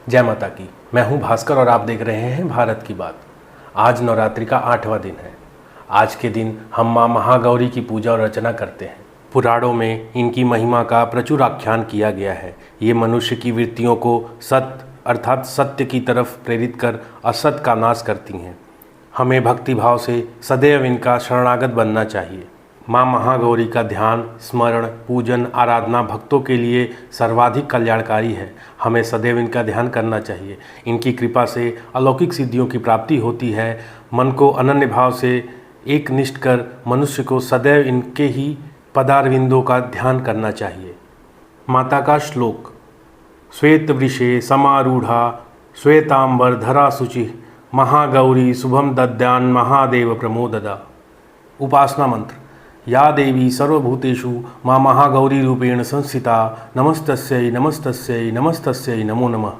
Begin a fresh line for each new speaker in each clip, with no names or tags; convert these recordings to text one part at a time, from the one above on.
जय माता की। मैं हूं भास्कर और आप देख रहे हैं भारत की बात। आज नवरात्रि का 8वां दिन है। आज के दिन हम मां महागौरी की पूजा और अर्चना करते हैं। पुराणों में इनकी महिमा का प्रचुर आख्यान किया गया है। ये मनुष्य की वृत्तियों को सत्य अर्थात सत्य की तरफ प्रेरित कर असत का नाश करती हैं। हमें भक्तिभाव से सदैव इनका शरणागत बनना चाहिए। मां महागौरी का ध्यान, स्मरण, पूजन, आराधना भक्तों के लिए सर्वाधिक कल्याणकारी है। हमें सदैव इनका ध्यान करना चाहिए। इनकी कृपा से अलौकिक सिद्धियों की प्राप्ति होती है। मन को अनन्य भाव से एक निष्ठ कर मनुष्य को सदैव इनके ही पदारविंदों का ध्यान करना चाहिए। माता का श्लोक। श्वेत वृषे समारूढ़ा श्वेतांबर धरा शुचि महागौरी शुभम दद्यान महादेव प्रमोददा। उपासना मंत्र। या देवी सर्वभूतेषु मां महागौरी रूपेण संस्थिता नमस्तस्यै नमस्तस्यै नमस्तस्यै नमो नमः।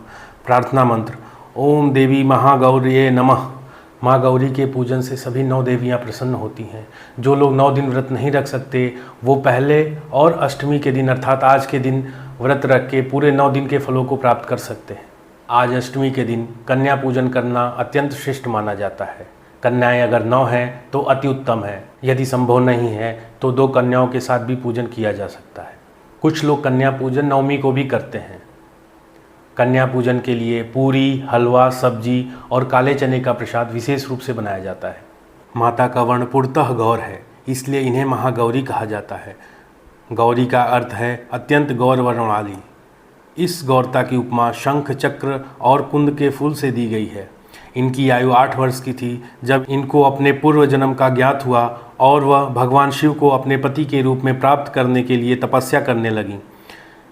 प्रार्थना मंत्र। ओम देवी महागौर्ये नमः। माँ गौरी के पूजन से सभी 9 देवियाँ प्रसन्न होती हैं। जो लोग 9 दिन व्रत नहीं रख सकते वो पहले और अष्टमी के दिन अर्थात आज के दिन व्रत रख के पूरे 9 दिन के फलों को प्राप्त कर सकते हैं। आज अष्टमी के दिन कन्या पूजन करना अत्यंत श्रेष्ठ माना जाता है। कन्याएं अगर 9 हैं तो अति उत्तम है। यदि संभव नहीं है तो 2 कन्याओं के साथ भी पूजन किया जा सकता है। कुछ लोग कन्या पूजन नवमी को भी करते हैं। कन्या पूजन के लिए पूरी, हलवा, सब्जी और काले चने का प्रसाद विशेष रूप से बनाया जाता है। माता का वर्ण पूर्णतः गौर है, इसलिए इन्हें महागौरी कहा जाता है। गौरी का अर्थ है अत्यंत गौर वर्ण वाली। इस गौरता की उपमा शंख, चक्र और कुंद के फूल से दी गई है। इनकी आयु 8 वर्ष की थी जब इनको अपने पूर्व जन्म का ज्ञात हुआ और वह भगवान शिव को अपने पति के रूप में प्राप्त करने के लिए तपस्या करने लगीं।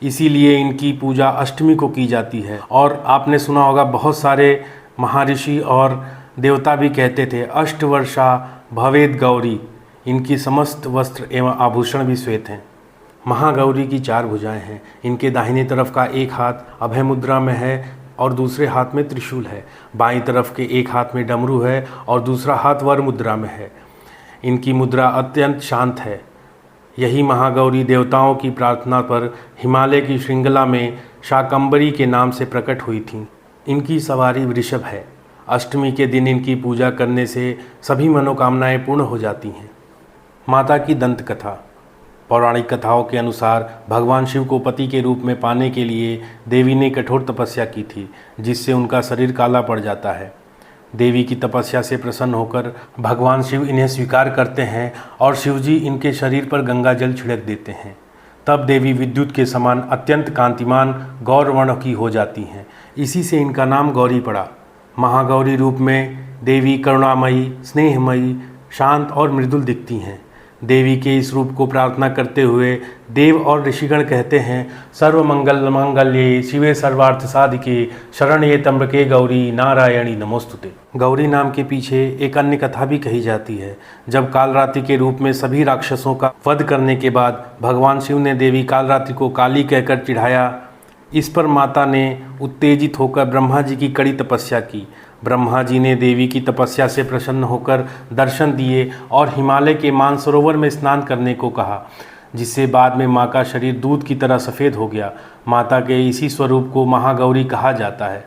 इसीलिए इनकी पूजा अष्टमी को की जाती है। और आपने सुना होगा बहुत सारे महर्षि और देवता भी कहते थे अष्टवर्षा भवेद गौरी। इनकी समस्त वस्त्र एवं आभूषण भी श्वेत हैं। महागौरी की 4 भुजाएं हैं। इनके दाहिने तरफ का एक हाथ अभय मुद्रा में है और दूसरे हाथ में त्रिशूल है। बाईं तरफ के एक हाथ में डमरू है और दूसरा हाथ वर मुद्रा में है। इनकी मुद्रा अत्यंत शांत है। यही महागौरी देवताओं की प्रार्थना पर हिमालय की श्रृंखला में शाकंभरी के नाम से प्रकट हुई थीं। इनकी सवारी वृषभ है। अष्टमी के दिन इनकी पूजा करने से सभी मनोकामनाएं पूर्ण हो जाती हैं। माता की दंत कथा। पौराणिक कथाओं के अनुसार भगवान शिव को पति के रूप में पाने के लिए देवी ने कठोर तपस्या की थी, जिससे उनका शरीर काला पड़ जाता है। देवी की तपस्या से प्रसन्न होकर भगवान शिव इन्हें स्वीकार करते हैं और शिवजी इनके शरीर पर गंगा जल छिड़क देते हैं। तब देवी विद्युत के समान अत्यंत कांतिमान गौरवर्ण की हो जाती हैं। इसी से इनका नाम गौरी पड़ा। महागौरी रूप में देवी करुणामयी, स्नेहमयी, शांत और मृदुल दिखती हैं। देवी के इस रूप को प्रार्थना करते हुए देव और ऋषिगण कहते हैं सर्वमंगल मांगल्ये शिवे सर्वार्थ साधिके शरण्ये त्र्यंबके गौरी नारायणी नमोस्तुते। गौरी नाम के पीछे एक अन्य कथा भी कही जाती है। जब कालरात्रि के रूप में सभी राक्षसों का वध करने के बाद भगवान शिव ने देवी कालरात्रि को काली कहकर चिढ़ाया। इस पर माता ने उत्तेजित होकर ब्रह्मा जी की कड़ी तपस्या की। ब्रह्मा जी ने देवी की तपस्या से प्रसन्न होकर दर्शन दिए और हिमालय के मानसरोवर में स्नान करने को कहा, जिससे बाद में माँ का शरीर दूध की तरह सफ़ेद हो गया। माता के इसी स्वरूप को महागौरी कहा जाता है।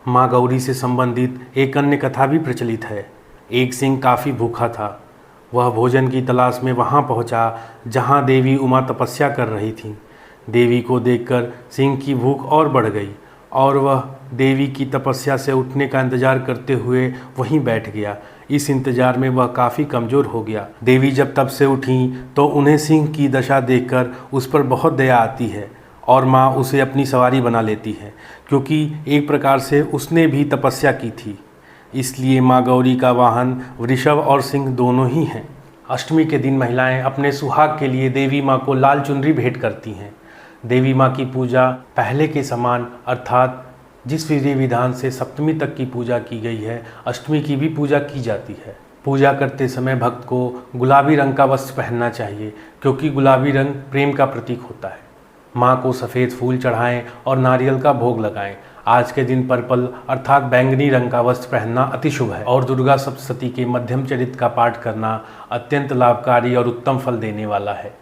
माँ गौरी से संबंधित एक अन्य कथा भी प्रचलित है। एक सिंह काफ़ी भूखा था। वह भोजन की तलाश में वहाँ पहुँचा जहाँ देवी उमा तपस्या कर रही थी। देवी को देखकर सिंह की भूख और बढ़ गई और वह देवी की तपस्या से उठने का इंतजार करते हुए वहीं बैठ गया। इस इंतजार में वह काफ़ी कमज़ोर हो गया। देवी जब तब से उठीं तो उन्हें सिंह की दशा देखकर उस पर बहुत दया आती है और माँ उसे अपनी सवारी बना लेती है, क्योंकि एक प्रकार से उसने भी तपस्या की थी। इसलिए माँ गौरी का वाहन वृषभ और सिंह दोनों ही हैं। अष्टमी के दिन महिलाएँ अपने सुहाग के लिए देवी माँ को लाल चुनरी भेंट करती हैं। देवी माँ की पूजा पहले के समान अर्थात जिस विधि विधान से सप्तमी तक की पूजा की गई है, अष्टमी की भी पूजा की जाती है। पूजा करते समय भक्त को गुलाबी रंग का वस्त्र पहनना चाहिए, क्योंकि गुलाबी रंग प्रेम का प्रतीक होता है। माँ को सफ़ेद फूल चढ़ाएं और नारियल का भोग लगाएं। आज के दिन पर्पल अर्थात बैंगनी रंग का वस्त्र पहनना अति शुभ है और दुर्गा सप्तशती के मध्यम चरित्र का पाठ करना अत्यंत लाभकारी और उत्तम फल देने वाला है।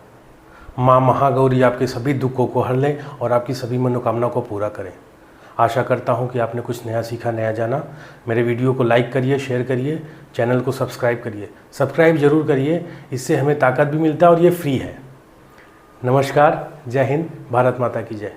माँ महागौरी आपके सभी दुखों को हर लें और आपकी सभी मनोकामनाओं को पूरा करें। आशा करता हूँ कि आपने कुछ नया सीखा, नया जाना। मेरे वीडियो को लाइक करिए, शेयर करिए, चैनल को सब्सक्राइब करिए। सब्सक्राइब ज़रूर करिए, इससे हमें ताकत भी मिलता है और ये फ्री है। नमस्कार, जय हिंद, भारत माता की जय।